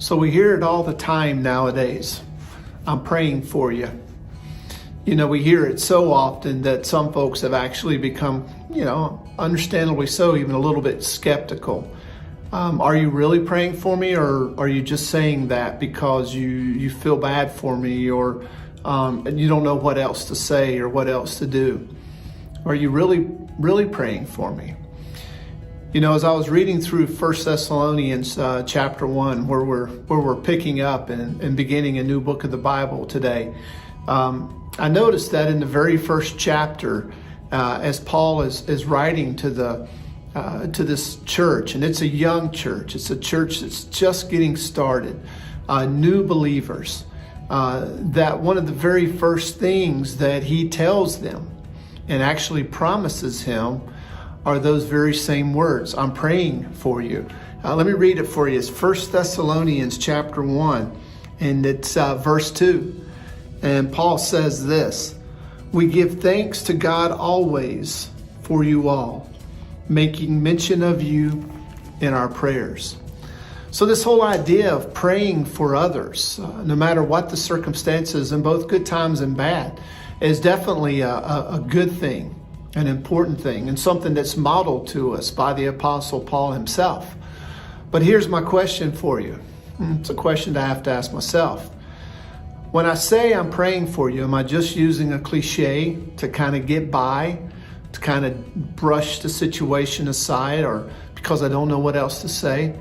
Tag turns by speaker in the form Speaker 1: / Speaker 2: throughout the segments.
Speaker 1: So we hear it all the time nowadays. I'm praying for you. You know, we hear it so often that some folks have actually become, understandably so, even a little bit skeptical. Are you really praying for me, or are you just saying that because you feel bad for me, or you don't know what else to say or what else to do? Are you really praying for me? You know, as I was reading through 1 Thessalonians chapter 1, where we're picking up and beginning a new book of the Bible today, I noticed that in the very first chapter, as Paul is writing to this church, and it's a young church, it's a church that's just getting started, new believers, that one of the very first things that he tells them and actually promises him are those very same words. I'm praying for you. Let me read it for you. It's 1 Thessalonians chapter 1, and it's verse 2. And Paul says this: "We give thanks to God always for you all, making mention of you in our prayers." So this whole idea of praying for others, no matter what the circumstances, in both good times and bad, is definitely a good thing, an important thing, and something that's modeled to us by the Apostle Paul himself. But here's my question for you. It's a question that I have to ask myself. When I say I'm praying for you, am I just using a cliche to kind of get by, to kind of brush the situation aside, or because I don't know what else to say?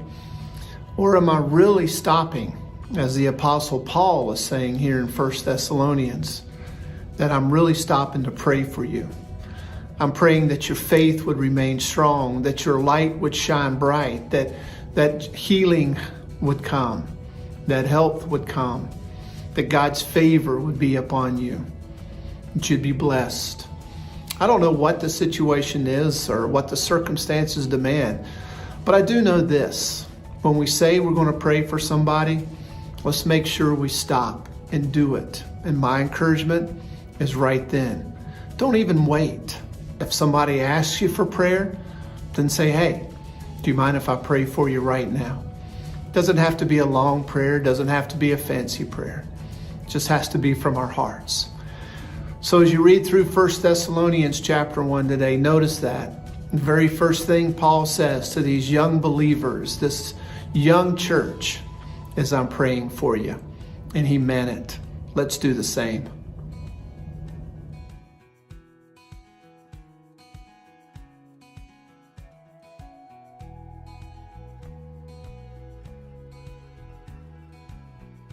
Speaker 1: Or am I really stopping, as the Apostle Paul is saying here in 1 Thessalonians, that I'm really stopping to pray for you? I'm praying that your faith would remain strong, that your light would shine bright, that healing would come, that health would come, that God's favor would be upon you, that you'd be blessed. I don't know what the situation is or what the circumstances demand, but I do know this. When we say we're going to pray for somebody, let's make sure we stop and do it. And my encouragement is right then. Don't even wait. If somebody asks you for prayer, then say, "Hey, do you mind if I pray for you right now?" Doesn't have to be a long prayer, doesn't have to be a fancy prayer. It just has to be from our hearts. So as you read through 1 Thessalonians chapter 1 today, notice that the very first thing Paul says to these young believers, this young church, is I'm praying for you. And he meant it. Let's do the same.